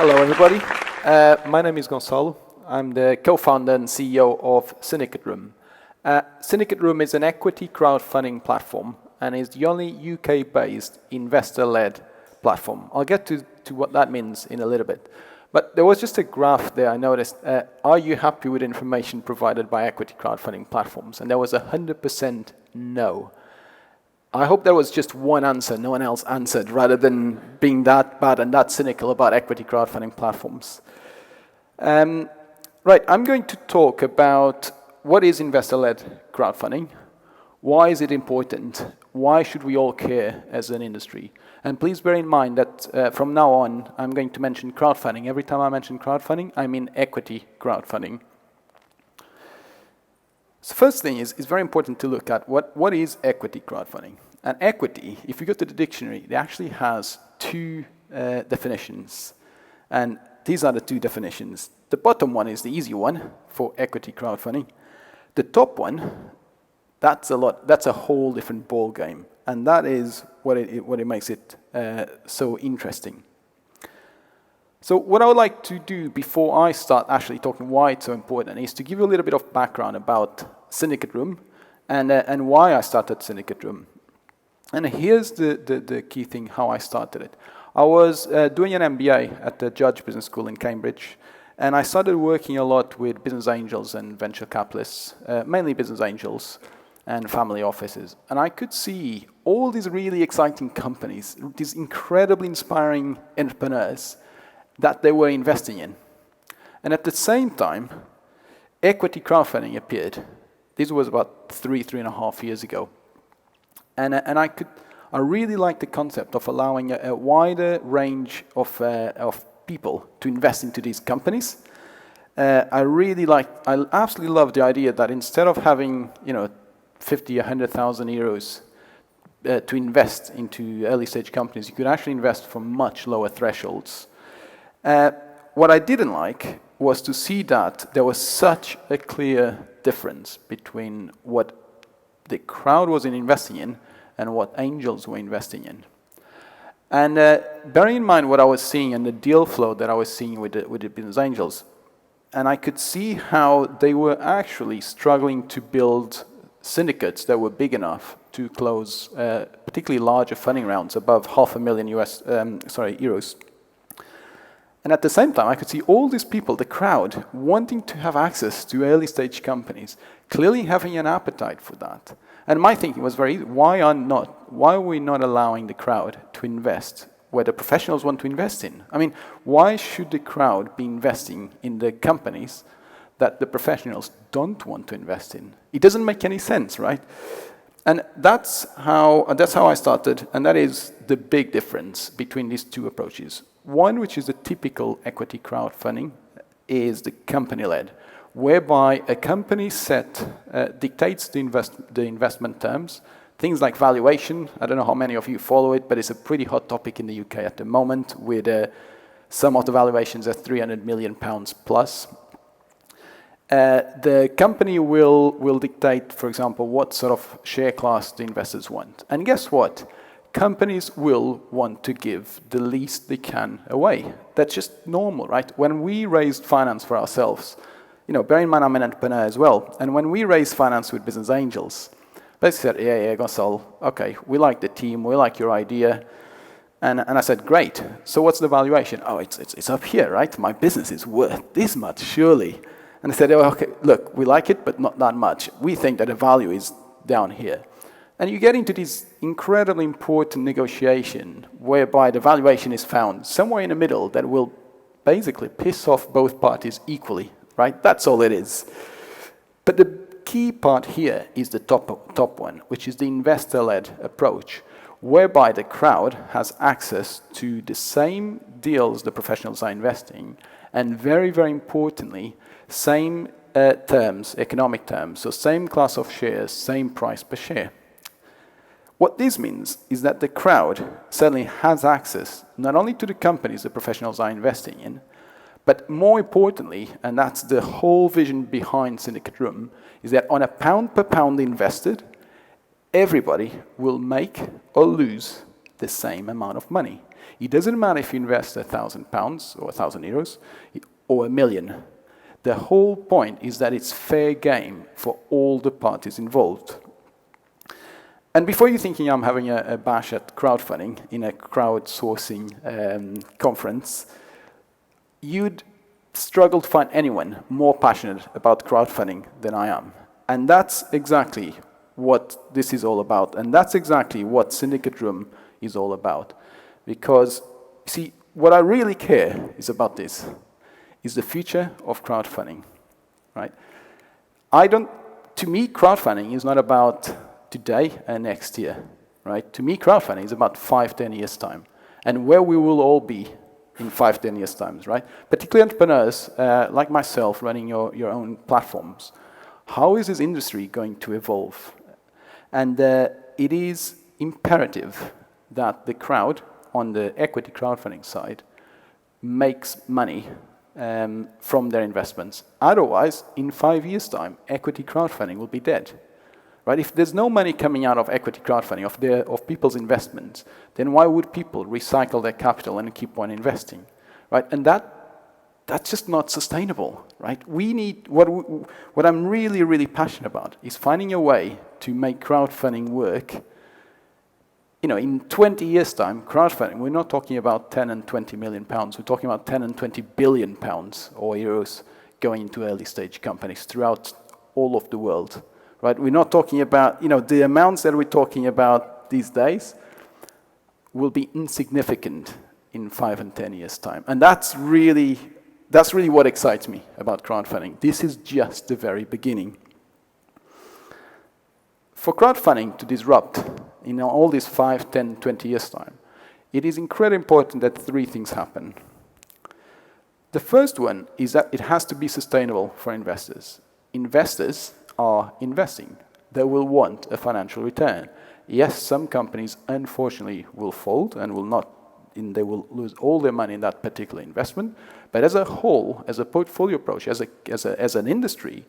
Hello, everybody. My name is Goncalo. I'm the co-founder and CEO of SyndicateRoom. SyndicateRoom is an equity crowdfunding platform and is the only UK-based investor-led platform. I'll get to what that means in a little bit. But there was just a graph there I noticed. Are you happy with information provided by equity crowdfunding platforms? And there was 100% no. I hope there was just one answer, no one else answered, rather than being that bad and that cynical about equity crowdfunding platforms. Right, I'm going to talk about what is investor-led crowdfunding, why is it important, why should we all care as an industry. And please bear in mind that from now on, I'm going to mention crowdfunding. Every time I mention crowdfunding, I mean equity crowdfunding. So first thing is, it's very important to look at what is equity crowdfunding. And equity, if you go to the dictionary, it actually has two definitions. And these are the two definitions. The bottom one is the easy one for equity crowdfunding. The top one, that's a whole different ball game. And that is what it makes it so interesting. So what I would like to do before I start actually talking why it's so important is to give you a little bit of background about SyndicateRoom and why I started SyndicateRoom. And here's the key thing, how I started it. I was doing an MBA at the Judge Business School in Cambridge, and I started working a lot with business angels and venture capitalists, mainly business angels and family offices. And I could see all these really exciting companies, these incredibly inspiring entrepreneurs that they were investing in. And at the same time, equity crowdfunding appeared. This was about 3.5 years ago. And I really liked the concept of allowing a wider range of people to invest into these companies. I absolutely love the idea that instead of having 50, 100,000 euros to invest into early stage companies, you could actually invest from much lower thresholds. What I didn't like was to see that there was such a clear difference between what the crowd was investing in and what angels were investing in. And bearing in mind what I was seeing and the deal flow that I was seeing with the business angels, and I could see how they were actually struggling to build syndicates that were big enough to close particularly larger funding rounds above €500,000 euros. And at the same time, I could see all these people, the crowd, wanting to have access to early stage companies, clearly having an appetite for that. And my thinking was very easy. Why are we not allowing the crowd to invest where the professionals want to invest in? I mean, why should the crowd be investing in the companies that the professionals don't want to invest in? It doesn't make any sense, right? And that's how I started, and that is the big difference between these two approaches. One, which is the typical equity crowdfunding, is the company-led, whereby a company dictates the investment terms, things like valuation. I don't know how many of you follow it, but it's a pretty hot topic in the UK at the moment, with some of the valuations at £300 million plus. The company will dictate, for example, what sort of share class the investors want. And guess what? Companies will want to give the least they can away. That's just normal, right? When we raised finance for ourselves, bear in mind I'm an entrepreneur as well, and when we raised finance with business angels, they said, yeah, Goncalo, okay, we like the team, we like your idea. And I said, great, so what's the valuation? Oh, it's up here, right? My business is worth this much, surely. And I said, oh, okay, look, we like it, but not that much. We think that the value is down here. And you get into this incredibly important negotiation whereby the valuation is found somewhere in the middle that will basically piss off both parties equally, right? That's all it is. But the key part here is the top one, which is the investor-led approach, whereby the crowd has access to the same deals the professionals are investing, and very, very importantly, same terms, economic terms, so same class of shares, same price per share. What this means is that the crowd certainly has access not only to the companies the professionals are investing in, but more importantly, and that's the whole vision behind SyndicateRoom, is that on a pound per pound invested, everybody will make or lose the same amount of money. It doesn't matter if you invest £1,000 or €1,000 or $1 million. The whole point is that it's fair game for all the parties involved. And before you're thinking I'm having a bash at crowdfunding in a crowdsourcing conference, you'd struggle to find anyone more passionate about crowdfunding than I am. And that's exactly what this is all about. And that's exactly what SyndicateRoom is all about. Because, see, what I really care is about this, is the future of crowdfunding, right? To me, crowdfunding is not about today and next year, right? To me, crowdfunding is about 5-10 years' time, and where we will all be in 5-10 years' time, right? Particularly entrepreneurs like myself running your own platforms. How is this industry going to evolve? And it is imperative that the crowd on the equity crowdfunding side makes money from their investments. Otherwise, in 5 years' time, equity crowdfunding will be dead. Right? If there's no money coming out of equity crowdfunding, of people's investments, then why would people recycle their capital and keep on investing? Right? And that's just not sustainable. Right? We need, what I'm really, really passionate about is finding a way to make crowdfunding work. In 20 years' time, crowdfunding, we're not talking about 10 and 20 million pounds, we're talking about 10 and 20 billion pounds or euros going into early stage companies throughout all of the world. Right? We're not talking about, the amounts that we're talking about these days will be insignificant in 5 and 10 years' time. And that's really what excites me about crowdfunding. This is just the very beginning. For crowdfunding to disrupt in all these 5, 10, 20 years' time, it is incredibly important that 3 things happen. The first one is that it has to be sustainable for investors. Investors are investing. They will want a financial return. Yes, some companies unfortunately will fold and they will lose all their money in that particular investment. But as a whole, as a portfolio approach, as an industry,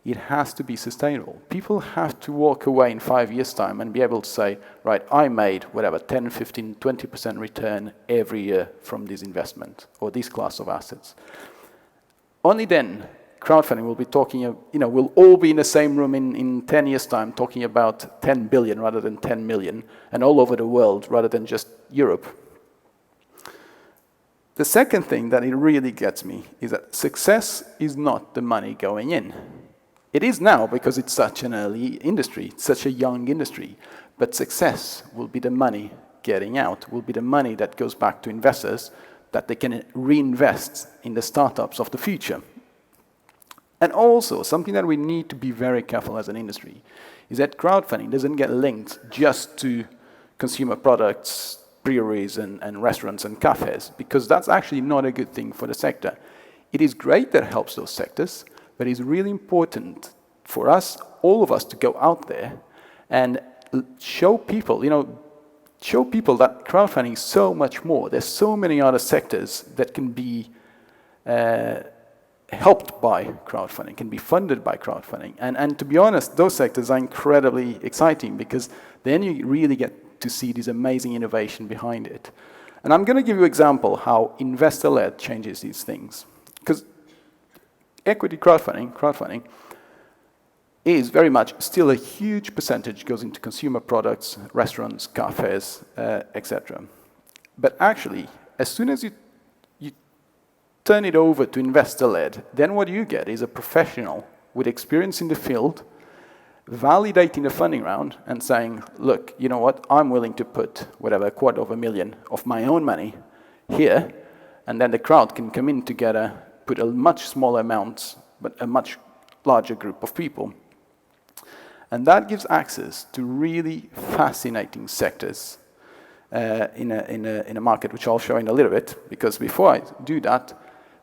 it has to be sustainable. People have to walk away in 5 years' time and be able to say, right, I made whatever, 10, 15, 20% return every year from this investment or this class of assets. Only then crowdfunding will be talking, we'll all be in the same room in 10 years' time talking about 10 billion rather than 10 million, and all over the world rather than just Europe. The second thing that it really gets me is that success is not the money going in. It is now because it's such an early industry, such a young industry, but success will be the money getting out, will be the money that goes back to investors that they can reinvest in the startups of the future. And also, something that we need to be very careful as an industry is that crowdfunding doesn't get linked just to consumer products, breweries, and restaurants and cafes, because that's actually not a good thing for the sector. It is great that it helps those sectors, but it's really important for us, all of us, to go out there and show people, that crowdfunding is so much more. There's so many other sectors that can be helped by crowdfunding, can be funded by crowdfunding. And to be honest, those sectors are incredibly exciting because then you really get to see this amazing innovation behind it. And I'm going to give you an example how investor-led changes these things. Because equity crowdfunding is very much still a huge percentage goes into consumer products, restaurants, cafes, etc. But actually, as soon as you turn it over to investor-led, then what you get is a professional with experience in the field validating the funding round and saying, look, you know what, I'm willing to put whatever, $250,000 of my own money here, and then the crowd can come in together, put a much smaller amount, but a much larger group of people. And that gives access to really fascinating sectors in a market, which I'll show in a little bit, because before I do that,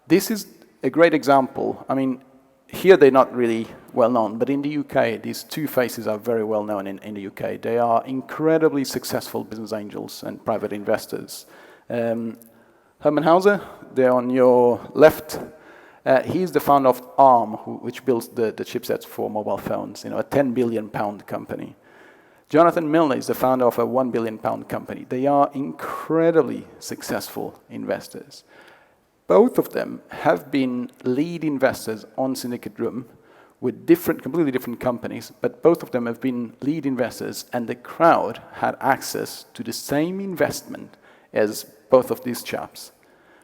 this is a great example. I mean, here they're not really well known, but in the UK, these 2 faces are very well known in the UK. They are incredibly successful business angels and private investors. Herman Hauser, there on your left, he's the founder of ARM, which builds the chipsets for mobile phones, a £10 billion company. Jonathan Milner is the founder of a £1 billion company. They are incredibly successful investors. Both of them have been lead investors on SyndicateRoom with completely different companies, but both of them have been lead investors, and the crowd had access to the same investment as both of these chaps,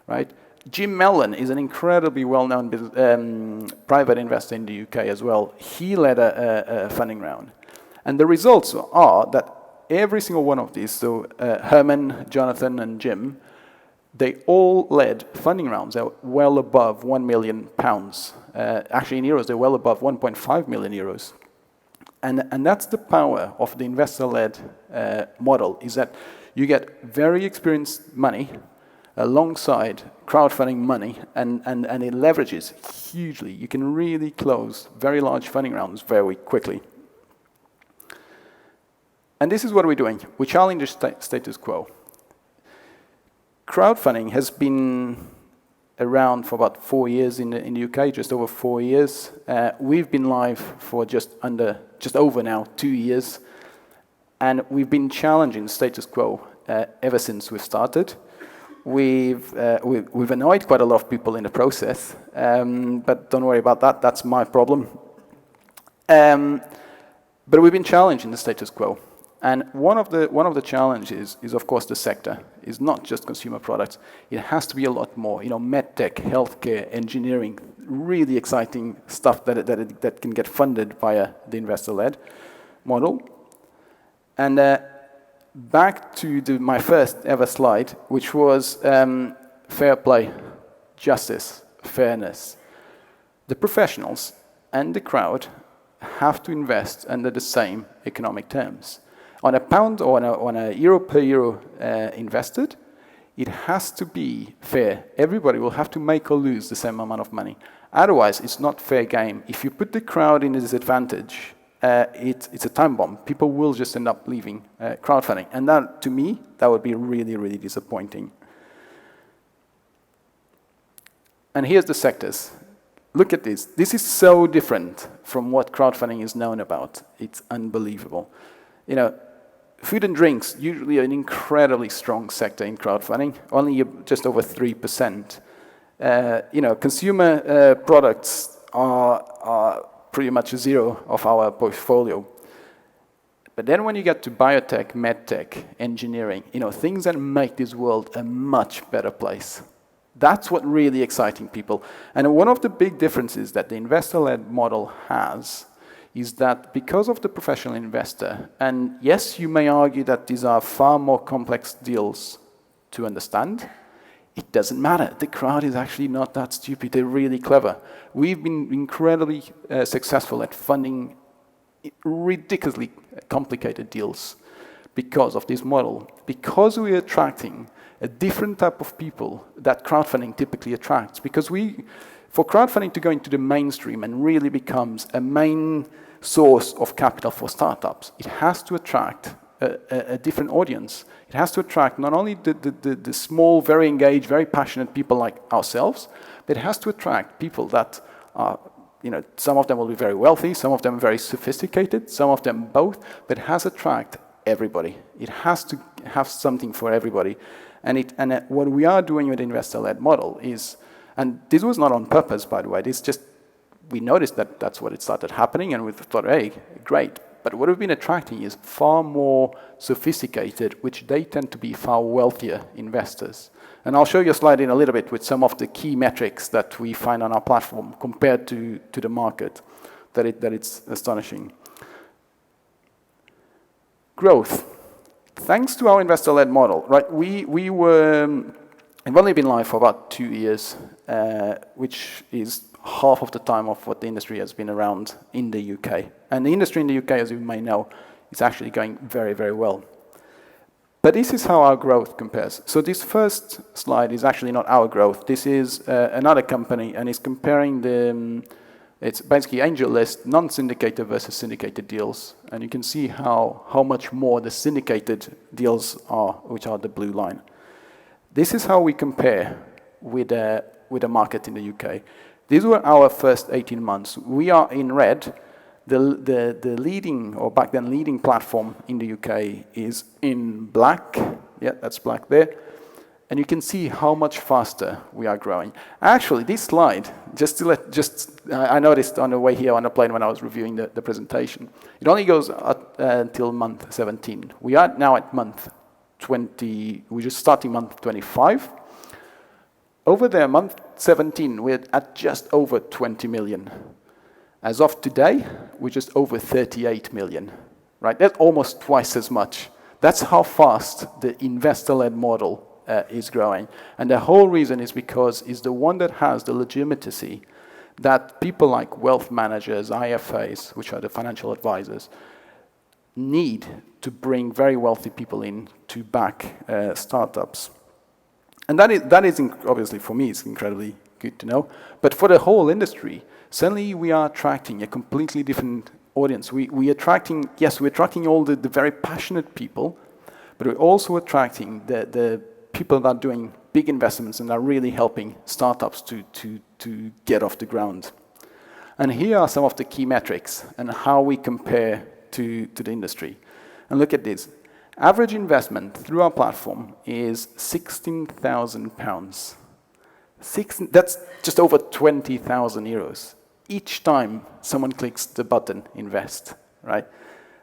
right? Jim Mellon is an incredibly well-known private investor in the UK as well. He led a funding round. And the results are that every single one of these, so Herman, Jonathan, and Jim, they all led funding rounds that were well above £1 million. Actually, in euros, they're well above 1.5 million euros. And that's the power of the investor-led model, is that you get very experienced money alongside crowdfunding money, and it leverages hugely. You can really close very large funding rounds very quickly. And this is what we're doing. We challenge the status quo. Crowdfunding has been around for about 4 years in the UK, just over 4 years. We've been live for just over now 2 years, and we've been challenging the status quo ever since we've started. We've annoyed quite a lot of people in the process, but don't worry about that. That's my problem. But we've been challenging the status quo. And one of the challenges is, of course, the sector. It's not just consumer products. It has to be a lot more. Medtech, healthcare, engineering, really exciting stuff that can get funded via the investor-led model. And back to my first ever slide, which was fair play, justice, fairness. The professionals and the crowd have to invest under the same economic terms. On a pound or on a euro per euro invested, it has to be fair. Everybody will have to make or lose the same amount of money. Otherwise, it's not fair game. If you put the crowd in a disadvantage, it's a time bomb. People will just end up leaving crowdfunding. And that, to me, that would be really, really disappointing. And here's the sectors. Look at this. This is so different from what crowdfunding is known about. It's unbelievable. Food and drinks, usually an incredibly strong sector in crowdfunding, only just over 3%. Consumer products are pretty much zero of our portfolio. But then when you get to biotech, medtech, engineering, things that make this world a much better place. That's what really exciting people. And one of the big differences that the investor-led model has is that because of the professional investor, and yes, you may argue that these are far more complex deals to understand, it doesn't matter. The crowd is actually not that stupid. They're really clever. We've been incredibly successful at funding ridiculously complicated deals because of this model. Because we're attracting a different type of people that crowdfunding typically attracts. Because for crowdfunding to go into the mainstream and really becomes a main source of capital for startups, it has to attract a different audience. It has to attract not only the small, very engaged, very passionate people like ourselves, but it has to attract people that are, some of them will be very wealthy, some of them very sophisticated, some of them both, but it has to attract everybody. It has to have something for everybody. And what we are doing with the investor-led model is, and this was not on purpose, by the way, this just, we noticed that that's what it started happening, and we thought, hey, great. But what we've been attracting is far more sophisticated, which they tend to be far wealthier investors. And I'll show you a slide in a little bit with some of the key metrics that we find on our platform compared to the market, that it's astonishing. Growth. Thanks to our investor-led model, right? We've only been live for about 2 years, which is half of the time of what the industry has been around in the UK. And the industry in the UK, as you may know, is actually going very, very well. But this is how our growth compares. So this first slide is actually not our growth. This is another company, and it's comparing it's basically angel list, non-syndicated versus syndicated deals. And you can see how much more the syndicated deals are, which are the blue line. This is how we compare with the market in the UK. These were our first 18 months. We are in red, The leading, or back then leading platform in the UK is in black. Yeah, that's black there. And you can see how much faster we are growing. Actually, this slide, I noticed on the way here on the plane when I was reviewing the presentation, it only goes until month 17. We are now at month 20, we're just starting month 25. Over there, month 17, we're at just over 20 million. As of today, we're just over 38 million, right? That's almost twice as much. That's how fast the investor-led model is growing. And the whole reason is because it's the one that has the legitimacy that people like wealth managers, IFAs, which are the financial advisors, need to bring very wealthy people in to back startups. And that is obviously, for me, it's incredibly good to know. But for the whole industry, suddenly we are attracting a completely different audience. We're attracting all the very passionate people, but we're also attracting the people that are doing big investments and are really helping startups to get off the ground. And here are some of the key metrics and how we compare to the industry. And look at this. Average investment through our platform is £16,000. That's just over 20,000 euros each time someone clicks the button invest, right?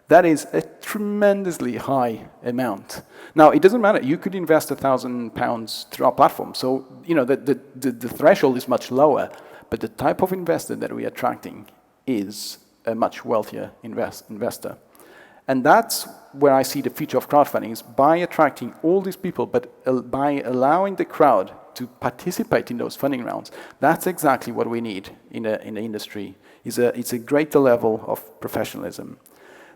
That is a tremendously high amount. Now, it doesn't matter. You could invest £1,000 through our platform. So, the threshold is much lower, but the type of investor that we're attracting is a much wealthier investor. And that's where I see the future of crowdfunding, is by attracting all these people, but by allowing the crowd to participate in those funding rounds. That's exactly what we need in the industry. It's a greater level of professionalism.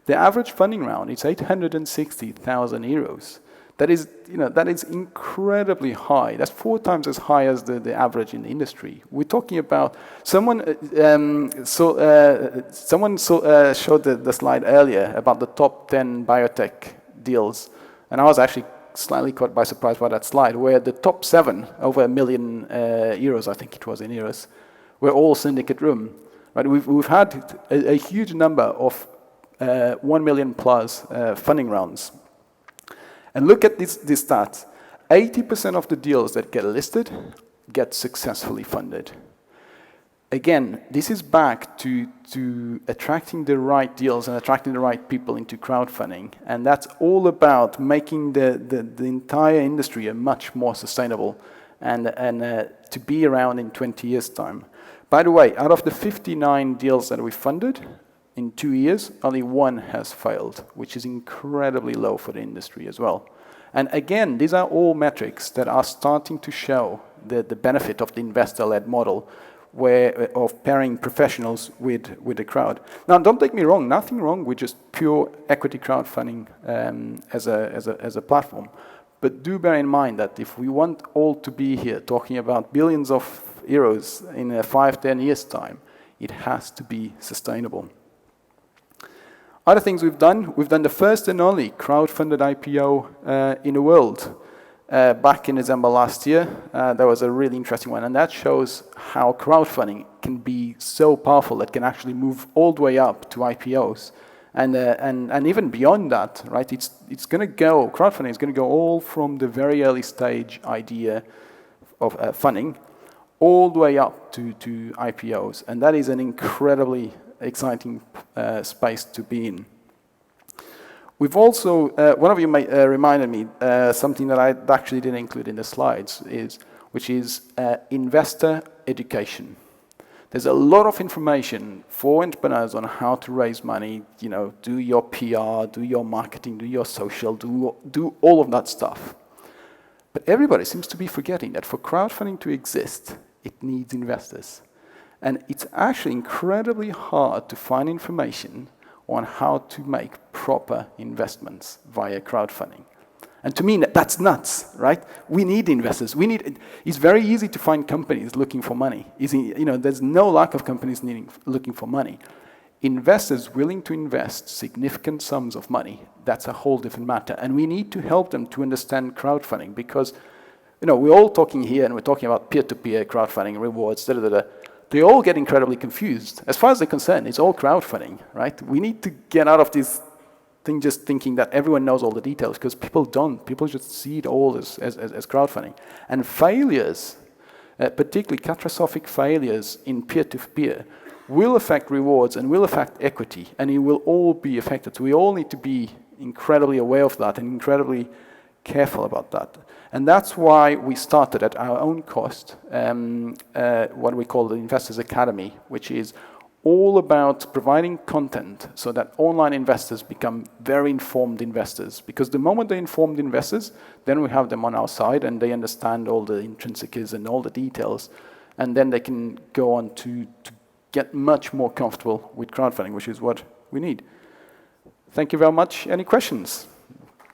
The average funding round is 860,000 euros. That is incredibly high. That's 4 times as high as the average in the industry. We're talking about someone showed the slide earlier about the top 10 biotech deals, and I was actually slightly caught by surprise by that slide, where the top 7, over €1 million, I think it was in euros, were all SyndicateRoom. Right? We've had a huge number of 1 million plus funding rounds. And look at these stats. 80% of the deals that get listed get successfully funded. Again, this is back to attracting the right deals and attracting the right people into crowdfunding. And that's all about making the entire industry a much more sustainable and to be around in 20 years' time. By the way, out of the 59 deals that we funded, in 2 years, only 1 has failed, which is incredibly low for the industry as well. And again, these are all metrics that are starting to show the benefit of the investor-led model, of pairing professionals with the crowd. Now, don't take me wrong, nothing wrong with just pure equity crowdfunding as a platform. But do bear in mind that if we want all to be here talking about billions of euros in 5-10 years' time, it has to be sustainable. Other things we've done the first and only crowdfunded IPO in the world. Back in December last year, there was a really interesting one, and that shows how crowdfunding can be so powerful that can actually move all the way up to IPOs. And even beyond that, right? It's going to go, crowdfunding is going to go all from the very early stage idea of funding all the way up to IPOs. And that is an incredibly exciting space to be in. We've also, one of you reminded me something that I actually didn't include in the slides, which is investor education. There's a lot of information for entrepreneurs on how to raise money, do your PR, do your marketing, do your social, do all of that stuff. But everybody seems to be forgetting that for crowdfunding to exist, it needs investors. And it's actually incredibly hard to find information on how to make proper investments via crowdfunding. And to me, that's nuts, right? We need investors. It's very easy to find companies looking for money. There's no lack of companies looking for money. Investors willing to invest significant sums of money, that's a whole different matter. And we need to help them to understand crowdfunding because, we're all talking here and we're talking about peer-to-peer crowdfunding rewards, they all get incredibly confused. As far as they're concerned, it's all crowdfunding, right? We need to get out of this thing just thinking that everyone knows all the details, because people don't. People just see it all as crowdfunding. And failures, particularly catastrophic failures in peer-to-peer, will affect rewards and will affect equity, and it will all be affected. So we all need to be incredibly aware of that and incredibly careful about that. And that's why we started at our own cost what we call the Investors Academy, which is all about providing content so that online investors become very informed investors. Because the moment they're informed investors, then we have them on our side and they understand all the intrinsics and all the details. And then they can go on to get much more comfortable with crowdfunding, which is what we need. Thank you very much. Any questions?